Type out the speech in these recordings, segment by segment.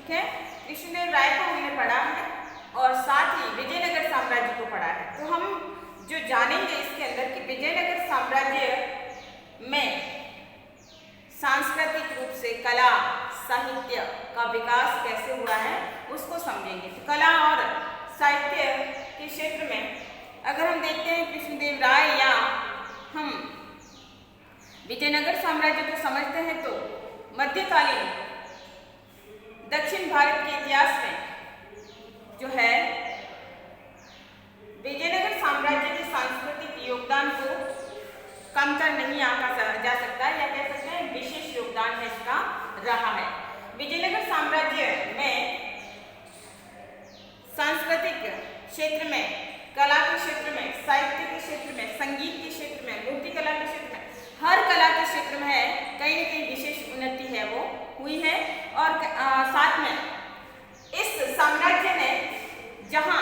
ठीक है। कृष्णदेव राय को हमने पढ़ा है और साथ ही विजयनगर साम्राज्य को पढ़ा है। तो हम जो जानेंगे इसके अंदर कि विजयनगर साम्राज्य में सांस्कृतिक रूप से कला साहित्य का विकास कैसे हुआ है उसको समझेंगे। तो कला और साहित्य के क्षेत्र में अगर हम देखते हैं कृष्णदेव राय या हम विजयनगर साम्राज्य को समझते हैं तो मध्यकालीन दक्षिण भारत के इतिहास में जो है विजयनगर साम्राज्य के सांस्कृतिक योगदान को कमतर नहीं आंका जा सकता या कह सकते हैं विशेष योगदान है इसका रहा है। विजयनगर साम्राज्य में सांस्कृतिक क्षेत्र में, कला के क्षेत्र में, साहित्य के क्षेत्र में, संगीत के क्षेत्र में, मूर्तिकला के क्षेत्र में, हर कला के क्षेत्र में है कहीं न कहीं विशेष उन्नति है वो हुई है। और साथ में इस साम्राज्य ने जहां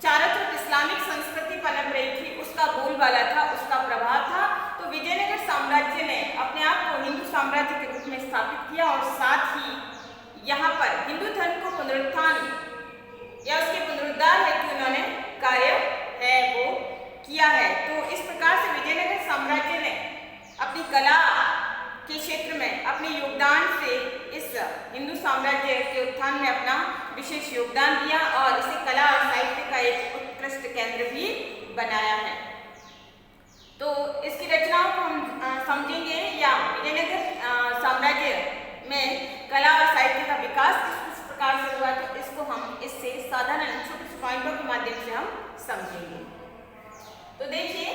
चारों तरफ इस्लामिक संस्कृति पनप रही थी उसका बोलबाला था, उसका प्रभाव था। तो विजयनगर साम्राज्य ने अपने आप को हिंदू साम्राज्य के रूप में स्थापित किया और साथ ही यहाँ पर हिंदू धर्म को पुनरुत्थान या उसके पुनरुद्धार हेतु उन्होंने कार्य है वो किया है। तो इस प्रकार से विजयनगर साम्राज्य ने अपनी कला के क्षेत्र में अपने योगदान से इस हिंदू साम्राज्य के उत्थान में अपना विशेष योगदान दिया और इसे कला और साहित्य का एक उत्कृष्ट केंद्र भी बनाया है। तो इसकी रचनाओं को हम समझेंगे या विजयनगर साम्राज्य में कला और साहित्य का विकास किस प्रकार से हुआ तो इसको हम इससे साधारण छोटे छोटे पॉइंटों के माध्यम से हम समझेंगे। तो देखिए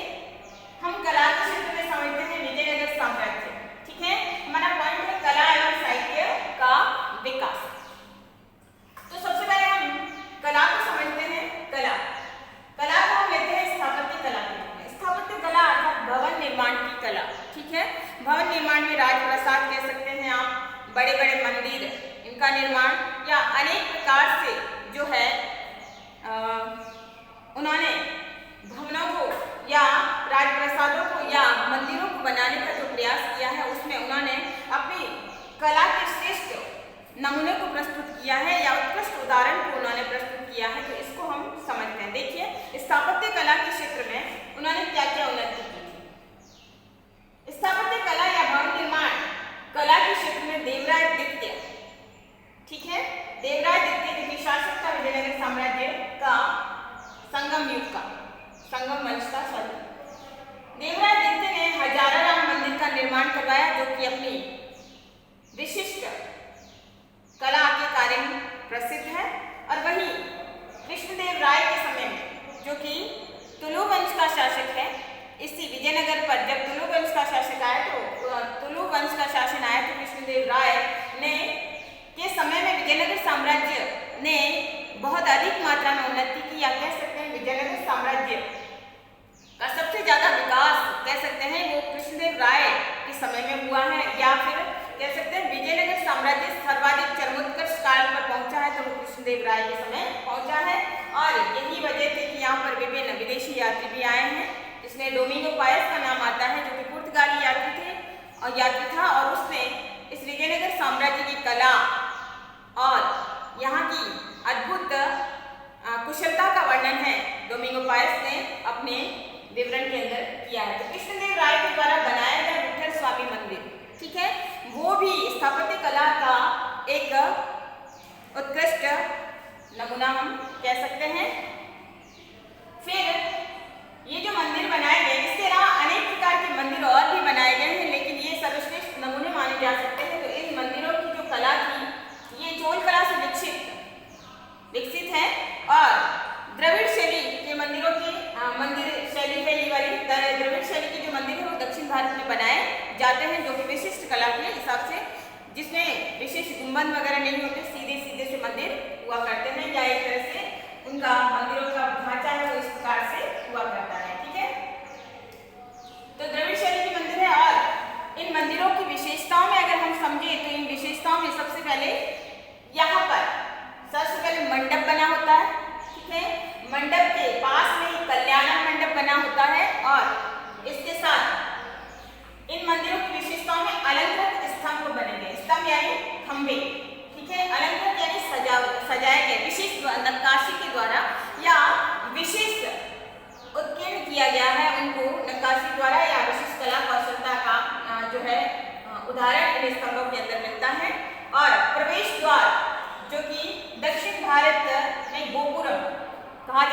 हम कला के क्षेत्र में समझते हैं विजयनगर साम्राज्य, ठीक है। हमारा पॉइंट है कला एवं साहित्य का विकास। तो सबसे पहले हम कला को समझते हैं। कला को हम लेते हैं स्थापत्य कला के रूप में। स्थापत्य कला अर्थात भवन निर्माण की कला, ठीक है। भवन निर्माण में राजप्रासाद कह सकते हैं आप, बड़े बड़े मंदिर इनका निर्माण या अनेक प्रकार से जो है उन्होंने भवनों को या राजप्रासादों को या मंदिरों को बनाने का जो प्रयास किया है उसमें उन्होंने अपनी कला के श्रेष्ठ नमूने को प्रस्तुत किया है या उत्कृष्ट उदाहरण को उन्होंने प्रस्तुत किया है। तो इसको हम समझते हैं। देखिए स्थापत्य कला के क्षेत्र में उन्होंने क्या क्या उन्नति की थी। स्थापत्य कला या भवन निर्माण कला के क्षेत्र में देवराय द्वितीय, ठीक है, देवराय द्वितीय जो कि शासक था विजयनगर साम्राज्य का संगम युग का, संगम वंश का देवराय द्वितीय ने हजारा राम मंदिर का निर्माण करवाया जो कि अपनी विशिष्ट कला के कार्य में प्रसिद्ध है। और वही कृष्णदेव राय के समय में जो कि तुलु वंश का शासक है, इसी विजयनगर पर जब तुलु वंश का शासक आया तो तुलु वंश का शासन आया तो कृष्णदेव राय ने के समय में विजयनगर साम्राज्य ने बहुत अधिक मात्रा में उन्नति की या कह सकते हैं विजयनगर साम्राज्य का सबसे ज्यादा विकास कह सकते हैं वो कृष्णदेव राय के समय में हुआ है या फिर कह सकते हैं विजयनगर साम्राज्य सर्वाधिक चरमोत्कर्ष काल पर पहुंचा है तो वो कृष्णदेव राय के समय पहुंचा है। और यही वजह थी कि यहाँ पर विभिन्न विदेशी यात्री भी आए हैं, जिसमें डोमिंगो पायस का नाम आता है जो कि पुर्तगाली यात्री था और उसने इस विजयनगर साम्राज्य की कला और यहाँ की अद्भुत कुशलता का वर्णन है डोमिंगो पायस ने अपने विवरण के अंदर किया है। तो कृष्णदेव राय के द्वारा बनाया गया विठल स्वामी मंदिर, ठीक है, वो भी स्थापत्य कला का एक उत्कृष्ट नमूना हम कह सकते हैं। फिर ये जो मंदिर बनाए गए इसके अलावा अनेक प्रकार के मंदिर और भी बनाए गए हैं लेकिन ये सर्वश्रेष्ठ नमूने माने जा सकते हैं। तो इन मंदिरों की जो कला थी ये चोल कला से विकसित है और द्रविड़ शैली के मंदिरों की मंदिर शैली वाली द्रविड़ शैली के जो मंदिर है वो दक्षिण भारत में बनाए जाते हैं जो कि विशिष्ट कला के हिसाब से, जिसमें विशेष गुंबद वगैरह नहीं होते, सीधे सीधे से मंदिर हुआ करते हैं या एक तरह से उनका मंदिरों का ढांचा है वो इस प्रकार से हुआ करता है, ठीक है। तो द्रविड़ शैली के मंदिर है और इन मंदिरों की विशेषताओं में अगर हम समझे तो इन विशेषताओं में सबसे पहले यहाँ पर सबसे पहले मंडप बना होता है, ठीक है। मंडप के पास में कल्याणक मंडप बना होता है और इसके साथ इन मंदिरों की विशेषताओं में अलंकृत स्तंभ बने हैं, स्तंभ यानी खंभे, ठीक है,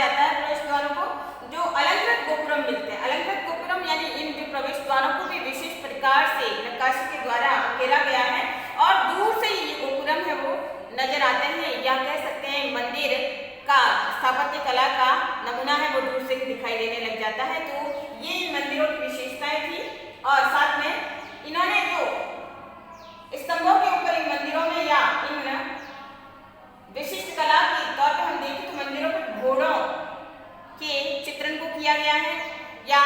जाता है प्रवेश द्वारों को, जो अलंकृत गोपुरम मिलते हैं। अलंकृत गोपुरम यानी इन जो प्रवेश द्वारों को भी विशेष प्रकार से नक्काशी के द्वारा उकेरा गया है और दूर से ही ये गोपुरम है वो नजर आते हैं, या कह सकते हैं मंदिर का स्थापत्य कला का नमूना है वो दूर से दिखाई देने लग जाता है। तो ये इन मंदिरों की विशेषताएं थी और साथ में इन्होंने जो स्तंभों के ऊपर इन मंदिरों में या इन विशिष्ट कला के तौर पर हम देखें तो मंदिरों पर घोड़ों के चित्रण को किया गया है या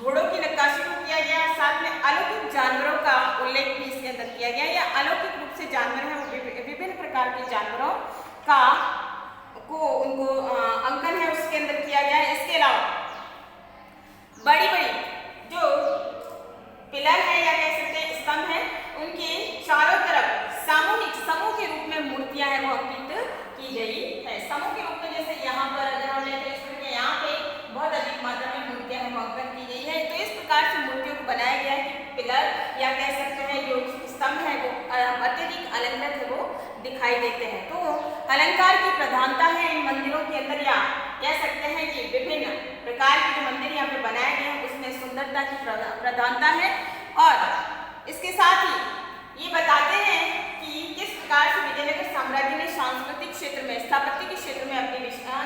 घोड़ों की नक्काशी को किया गया, साथ में अलौकिक जानवरों का उल्लेख भी इसके अंदर किया गया, या अलौकिक रूप से जानवर हैं विभिन्न प्रकार के जानवरों का उनको अंकन है उसके अंदर किया गया है। इसके अलावा बड़ी बड़ी जो पिलर है या कह सकते हैं स्तंभ है, उनके चारों तरफ सामूहिक समूह के रूप में मूर्तियां हैं वो अंकित की गई है। समूह के रूप में जैसे यहाँ पर अगर हम लेते हैं यहाँ पे बहुत अधिक मात्रा में मूर्तियां हैं वो अंकन की गई है। तो इस प्रकार से मूर्तियों को बनाया गया है कि पिलर या कह सकते हैं जो स्तंभ है वो अत्यधिक अलंकृत है वो दिखाई देते हैं। तो अलंकार की प्रधानता है इन मंदिरों के अंदर, या कह सकते हैं कि विभिन्न प्रकार के जो मंदिर यहाँ पे बनाए गए हैं उसमें सुंदरता की प्रधानता है। और इसके साथ ही ये बताते हैं कि किस प्रकार से विजयनगर साम्राज्य ने सांस्कृतिक क्षेत्र में स्थापत्य के क्षेत्र में अपनी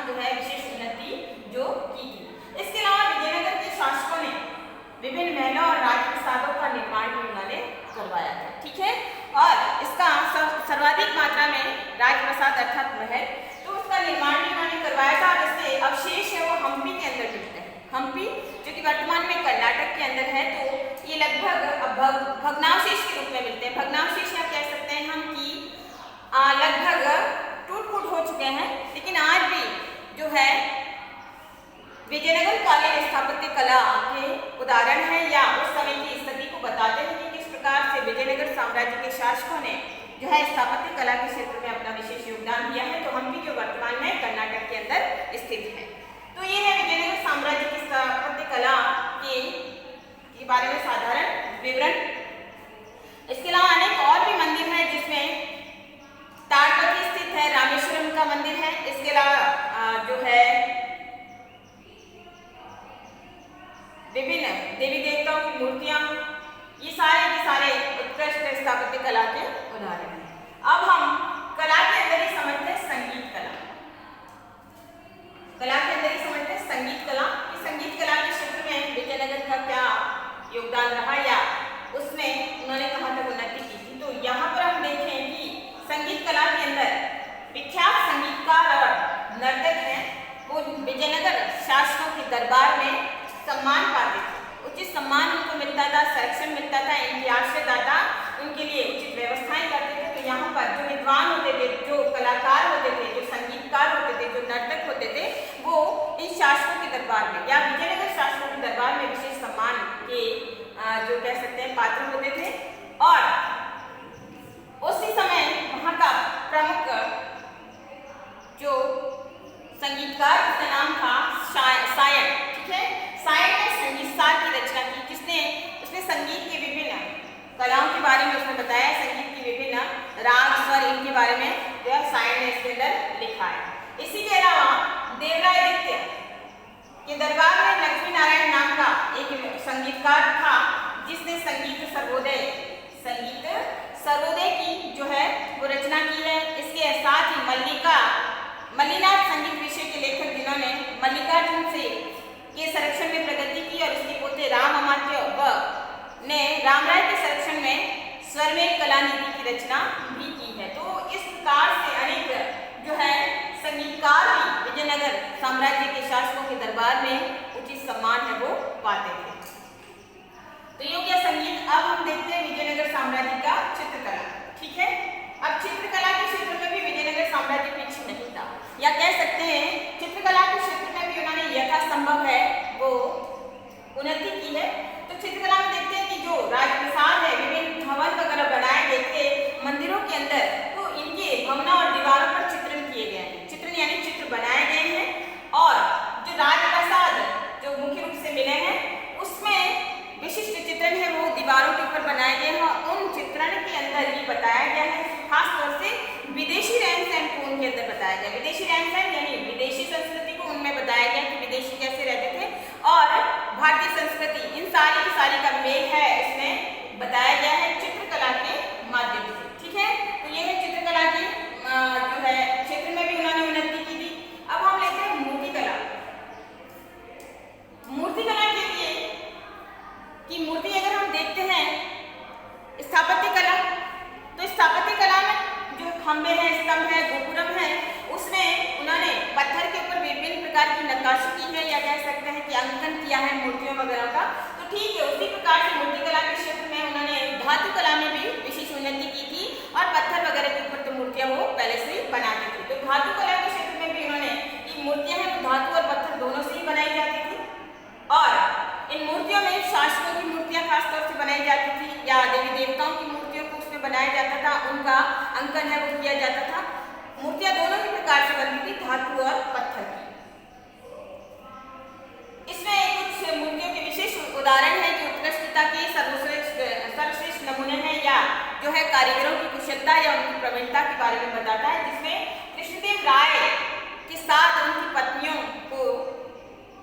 जो है विशेष उन्नति जो की थी। इसके अलावा विजयनगर के शासकों ने विभिन्न महलों और राजप्रासादों का निर्माण भी उन्होंने करवाया था, ठीक है। और इसका सर्वाधिक मात्रा में राजप्रासाद अर्थात महल, तो उसका निर्माण भी उन्होंने करवाया था। और इसके अवशेष है वो हम्पी के अंदर मिलते हैं। हम्पी जो कि वर्तमान में कर्नाटक के अंदर है, तो ये लगभग भग्नावशेष के रूप में मिलते हैं। भग्नावशेष या कह सकते हैं हम कि लगभग टूट फूट हो चुके हैं, लेकिन आज भी जो है विजयनगर कालीन स्थापत्य कला के उदाहरण है या उस समय की स्थिति को बताते हैं कि किस प्रकार से विजयनगर साम्राज्य के शासकों ने जो है स्थापत्य कला के क्षेत्र में अपना विशेष योगदान दिया है। तो हम्पी जो वर्तमान में कर्नाटक के अंदर स्थित है। तो ये है विजयनगर साम्राज्य की स्थापत्य कला के बारे में साधारण विवरण। इसके अलावा अनेक और भी मंदिर हैं जिसमें ताड़पत्री स्थित है, रामेश्वरम का मंदिर है। इसके अलावा जो है विभिन्न देवी देवताओं की मूर्तियां, ये सारे के सारे उत्कृष्ट स्थापत्य कला के उदाहरण हैं। अब हम कला के अंदर ही समझते हैं संगीत कला। कला के अंदर ही समझते हैं संगीत कला कि संगीत कला के क्षेत्र में विजयनगर का क्या योगदान रहा या उसमें उन्होंने कहां तक उन्नति की थी। तो यहाँ पर हम देखें कि संगीत कला के अंदर विख्यात संगीतकार और नर्तक हैं वो विजयनगर शासकों के दरबार में सम्मान पाते थे, उचित सम्मान उनको मिलता था, संरक्षण मिलता था, इनके आश्रयदाता उनके लिए उचित व्यवस्थाएं करते थे। तो यहाँ पर जो विद्वान होते थे, जो कलाकार होते थे, जो संगीतकार होते थे, जो नर्तक होते थे, वो इन शासकों के दरबार में या विजयनगर शासकों के दरबार में विशेष सम्मान के जो कह सकते हैं पात्र होते थे। और उसी समय वहाँ का प्रमुख जो संगीतकार जिसका नाम था सायन, ठीक है, सायन ने संगीत सार की रचना की। किसने? उसने संगीत के विभिन्न कलाओं के बारे में उसने बताया, संगीत की विभिन्न राग स्वर इनके बारे में जो है सायन ने इसके अंदर लिखा है। इसी के अलावा देवराय आदित्य के दरबार में लक्ष्मी नारायण नाम का एक संगीतकार था जिसने संगीत सर्वोदय की जो है वो रचना की है। इसके साथ ही मल्लिनाथ संगीत विषय के लेखक जिन्होंने मल्लिकार्जुन से के संरक्षण में प्रगति की और उसके पोते राम अमात्य ने रामराय के संरक्षण में स्वरमेल कला नीति की रचना भी की है। तो इस प्रकार से अनेक जो है संगीतकार भी विजयनगर साम्राज्य के शासकों के दरबार में उचित सम्मान है वो पाते थे। तो ये क्या संगीत। अब हम देखते हैं विजयनगर साम्राज्य का चित्रकला, ठीक है। अब चित्रकला के क्षेत्र में भी विजयनगर साम्राज्य पीछे नहीं था, या कह सकते हैं चित्रकला के क्षेत्र में भी उन्होंने यथासंभव है वो उन्नति की है। तो चित्रकला में देखते हैं कि जो राजप्रासाद है, विभिन्न भवन वगैरह बनाए गए थे मंदिरों के अंदर, तो इनके भवनों और दीवारों पर चित्रण किए गए हैं। चित्रण यानी चित्र बनाए गए हैं। और जो राजप्रासाद जो मुख्य रूप से मिले हैं उसमें विशिष्ट चित्रण है वो दीवारों के ऊपर बनाए गए हैं। उन चित्रण के अंदर ये बताया गया है खास तौर से विदेशी रहन सहन को उनके अंदर बताया गया। विदेशी रहन सहन यानी विदेशी संस्कृति को खंबे हैं, स्तंभ है, गोपुरम है, उसमें उन्होंने पत्थर के ऊपर विभिन्न प्रकार की नक्काशी की है या कह सकते हैं कि अंकन किया है मूर्तियों वगैरह का। तो ठीक है, उसी प्रकार से मूर्तिकला के क्षेत्र में उन्होंने धातु कला में भी विशेष उन्नति की थी और पत्थर वगैरह के ऊपर तो मूर्तियां वो पहले से ही बनाते थे। तो धातु कला के क्षेत्र में भी उन्होंने मूर्तियां हैं वो धातु और पत्थर दोनों से ही बनाई जाती थी और इन मूर्तियों में शासकों की मूर्तियां खासतौर से बनाई जाती थी या देवी देवताओं की मूर्तियों को उसमें बनाया जाता था, उनका अंकन है वो किया जाता था। मूर्तियां दोनों ही प्रकार से बनती थी, धातु और पत्थर की। इसमें कुछ मूर्तियों के विशेष उदाहरण है जो उत्कृष्टता के सर्वश्रेष्ठ नमूने हैं या जो है कारीगरों की कुशलता या उनकी प्रवीणता के बारे में बताता है, जिसमें कृष्णदेव राय के साथ उनकी पत्नियों को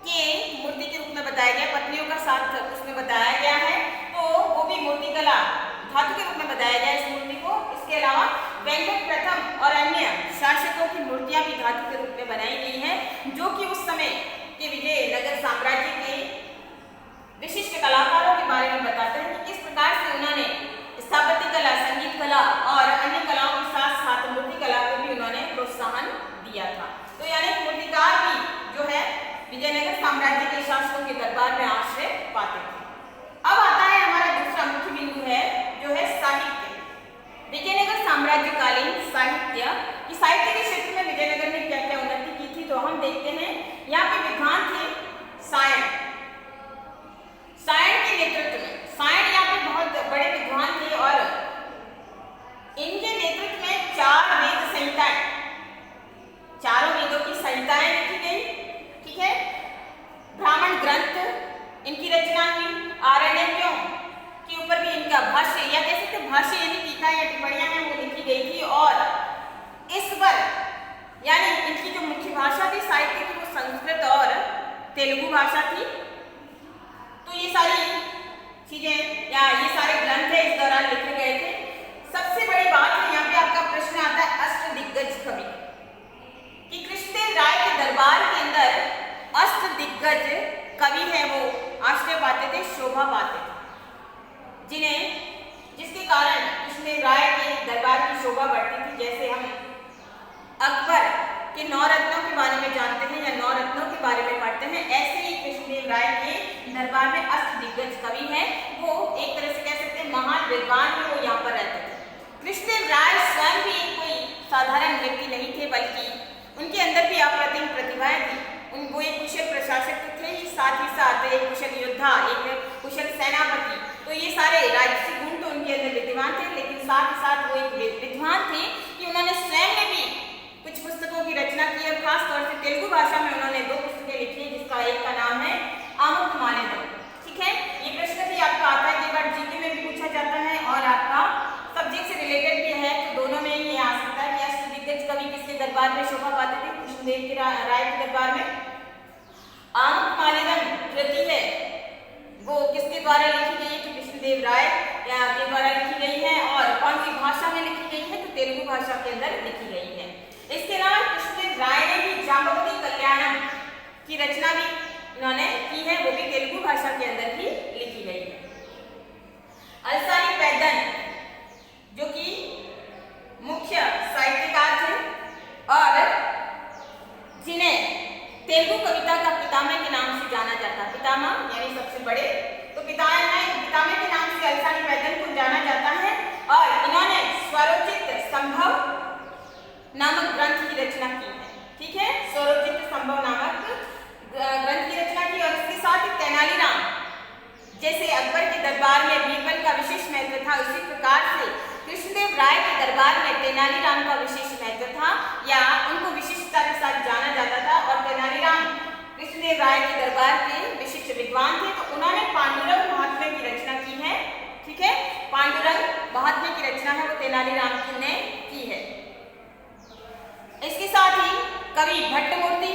के मूर्ति के रूप में बताया गया, पत्नियों का साथ उसमें बताया गया है। तो वो भी मूर्तिकला धातु के रूप में बताया गया इस मूर्ति को। इसके अलावा वेंकट प्रथम और अन्य शासकों की मूर्तियां भी धातु के रूप में बनाई गई हैं, जो कि उस समय के विजयनगर साम्राज्य के विशिष्ट कलाकारों के बारे में बताते हैं कि किस प्रकार से उन्होंने स्थापत्य कला, संगीत कला और अन्य कलाओं के साथ साथ मूर्ति कला को भी उन्होंने प्रोत्साहन दिया था। तो यानी मूर्तिकार भी जो है विजयनगर साम्राज्य के शासकों के दरबार में आश्रय पाते थे। अब आता है हमारा दूसरा मुख्य बिंदु है जो है साहित्य। विजयनगर साम्राज्यकालीन साहित्य, कि साहित्य के क्षेत्र में विजयनगर ने क्या क्या उन्नति की थी, तो हम देखते हैं यहाँ पे विद्वान थे सायण के नेतृत्व में। सायण यहाँ पे बहुत बड़े विद्वान थे और इनके नेतृत्व में 4 वेद संहिताएं, चारों वेदों की संहिताएं लिखी गई। ठीक है, ब्राह्मण ग्रंथ इनकी रचना हुई, आरण्यकों के ऊपर भी इनका भाष्य या कह सकते भाष्य यानी टीका या टिप्पणियां हैं वो लिखी गई थी। और इस पर यानी इनकी जो मुख्य भाषा थी साहित्य की वो संस्कृत और तेलुगु भाषा थी। तो ये सारी चीजें या ये सारे ग्रंथ है इस दौरान लिखे गए थे। सबसे बड़ी बात है यहाँ पे आपका प्रश्न आता है अष्टदिग्गज कवि, कि कृष्णदेव राय के दरबार के अंदर अष्टदिग्गज कवि है वो आश्रय पाते थे, शोभा पाते थे, जिसके कारण कृष्णदेव राय के दरबार की शोभा बढ़ती थी। जैसे हम अकबर के 9 रत्नों के बारे में जानते हैं या 9 रत्नों के बारे में पढ़ते हैं, ऐसे ही कृष्णदेव राय के दरबार में अष्टदिग्गज कवि हैं, वो एक तरह से कह सकते हैं महान विद्वान है, वो यहाँ पर रहते थे। कृष्णदेव राय स्वयं भी कोई साधारण व्यक्ति नहीं थे, बल्कि उनके अंदर भी अप्रतिम प्रतिभाएं थी। वो एक कुशल प्रशासक थे, साथ ही साथ एक कुशल योद्धा, एक कुशल सेनापति। तो ये सारे राजसी गुण तो उनके अंदर विद्यमान थे, लेकिन साथ ही साथ वो एक विद्वान थे कि उन्होंने स्वयं में भी कुछ पुस्तकों की रचना की और खास तौर से तेलुगु भाषा में उन्होंने 2 पुस्तकें लिखी, जिसका एक का नाम है आमुक्तमाल्यदम। ठीक है, ये प्रश्न भी आपका आता है, कई बार जीके में भी पूछा जाता है और आपका सब्जेक्ट से रिलेटेड भी है, तो दोनों में ये आ सकता है कि अष्टदिग्गज कवि किसके दरबार में शोभा पाते थे, कृष्णदेव के राय के दरबार में। आमुक्तमाल्यदम कृति है वो किसके द्वारा लिखी गई है, तो कृष्णदेव राय के द्वारा लिखी गई है। और कौन सी भाषा में लिखी गई है, तो तेलुगु भाषा के अंदर लिखी गई है। इसके अलावा कृष्णदेव राय ने भी जाम्बवती कल्याणम की रचना भी इन्होंने की है, वो भी तेलुगु भाषा के अंदर ही लिखी गई है। अलसानी पैदन जो कि मुख्य साहित्यकार थे और जिन्हें तेलुगु कविता का पितामह के नाम से जाना जाता है, पितामह यानी सबसे बड़े, तो पितामह के नाम से अलसानी पैदन को जाना जाता है। और इन्होंने स्वरोचित संभव नामक ग्रंथ की रचना की है। ठीक है, स्वरोचित संभव नामक ग्रंथ की रचना की और इसके साथ ही तेनालीराम, जैसे अकबर के दरबार में बीरबल का विशेष महत्व था, उसी प्रकार से कृष्णदेव राय के दरबार में तेनालीराम का विशेष महत्व था या उनको विशिष्टता के साथ जाना जाता था। और तेनालीराम कृष्णदेव राय के दरबार के विशिष्ट विद्वान थे, तो उन्होंने पांडुरंग महात्म्य की रचना की है। ठीक है, पांडुरंग महात्म्य की रचना है वो तेनालीराम ने की है। इसके साथ ही कवि भट्टमूर्ति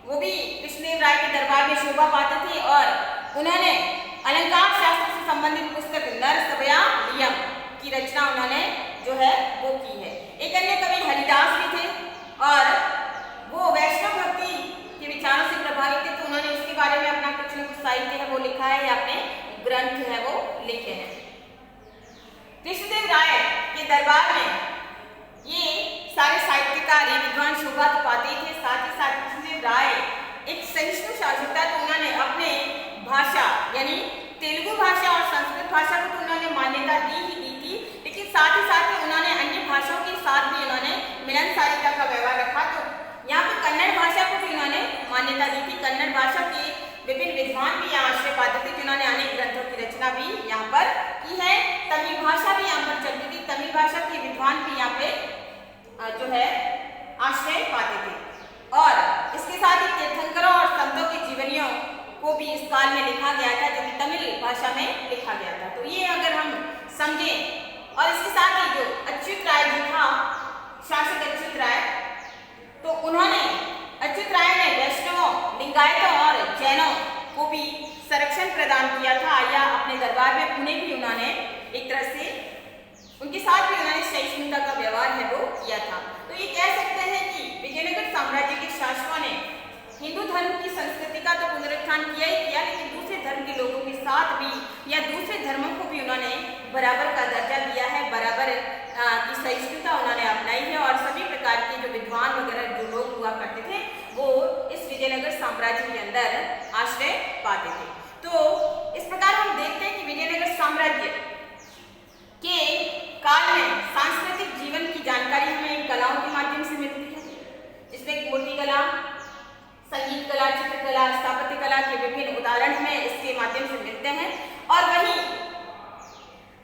वो भी कृष्णदेव राय के दरबार में शोभा पाते थे और उन्होंने अलंकार शास्त्र से संबंधित पुस्तक नरसभयालियम की रचना उन्होंने जो है वो की है। एक अन्य कवि हरिदास भी थे और वो वैष्णव भक्ति के विचारों से प्रभावित थे, तो उन्होंने उसके बारे में अपना कुछ न कुछ साहित्य है वो लिखा है या अपने ग्रंथ है वो लिखे हैं। कृष्णदेव राय के दरबार में ये भाषा यानी तेलुगु भाषा और संस्कृत भाषा को तो उन्होंने मान्यता दी ही दी थी, लेकिन साथ ही उन्होंने अन्य भाषाओं के साथ भी उन्होंने मिलनसारिता का व्यवहार रखा। तो यहाँ पे कन्नड़ भाषा को भी उन्होंने मान्यता दी थी। कन्नड़ भाषा के विभिन्न विद्वान भी यहाँ आश्रय पाते थे, जिन्होंने अनेक ग्रंथों की रचना भी यहाँ पर की है। तमिल भाषा भी यहाँ पर चलती थी, तमिल भाषा के विद्वान भी यहाँ पे जो है आश्रय पाते थे। और इसके साथ ही तीर्थंकरों और संतों की जीवनियों को भी इस काल में लिखा गया था, जो कि तमिल भाषा में लिखा गया था। तो ये अगर हम समझें, और इसके साथ ही जो अच्युत राय जी था, शासक अच्युत राय, तो उन्होंने अच्युत राय ने वैष्णवों, लिंगायतों और जैनों को भी संरक्षण प्रदान किया था, या अपने दरबार में उन्हें भी उन्होंने एक तरह से उनके साथ भी उन्होंने सहिष्णुता का व्यवहार है वो किया था। तो ये कह सकते हैं कि विजयनगर साम्राज्य के शासकों ने हिंदू धर्म की संस्कृति का तो पुनरुत्थान किया ही किया, लेकिन दूसरे धर्म के लोगों के साथ भी या दूसरे धर्मों को भी उन्होंने बराबर का दर्जा दिया है, बराबर की सहिष्णुता उन्होंने अपनाई है। और सभी प्रकार के जो विद्वान वगैरह जो लोग हुआ करते थे वो इस विजयनगर साम्राज्य के अंदर आश्रय पाते थे। तो इस प्रकार हम देखते हैं कि विजयनगर साम्राज्य के काल में सांस्कृतिक जीवन की जानकारी हमें कलाओं के माध्यम से मिलती है, जिसमें मूर्ति कला, संगीत कला, चित्रकला, स्थापत्य कला के विभिन्न उदाहरण हमें इसके माध्यम से मिलते हैं। और वहीं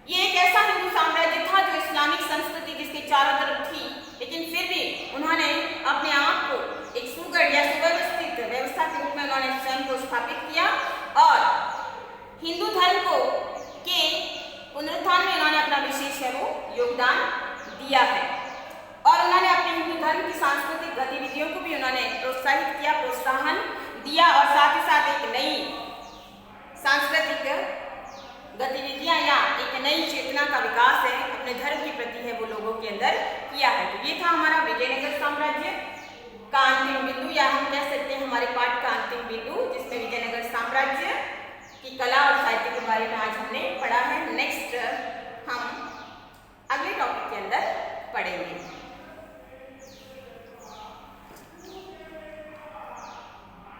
ये एक ऐसा हिंदू साम्राज्य था जो इस्लामिक संस्कृति जिसके चारों तरफ थी, लेकिन फिर भी उन्होंने अपने आप को एक सुगढ़ या सुव्यवस्थित व्यवस्था के रूप में उन्होंने स्वयं को स्थापित किया, और हिंदू धर्म को के पुनरुत्थान में उन्होंने अपना विशेष है वो योगदान दिया है। और उन्होंने अपने हिंदू धर्म की सांस्कृतिक गतिविधियों को भी उन्होंने प्रोत्साहित किया, प्रोत्साहन दिया, और साथ ही साथ एक नई सांस्कृतिक गतिविधियां या एक नई चेतना का विकास है अपने धर्म के प्रति है वो लोगों के अंदर किया है। तो ये था हमारा विजयनगर साम्राज्य का अंतिम बिंदु, या हम कह सकते हैं हमारे पाठ का अंतिम बिंदु, जिसमें विजयनगर साम्राज्य की कला और साहित्य के बारे में आज हमने पढ़ा है। नेक्स्ट हम अगले टॉपिक के अंदर पढ़ेंगे।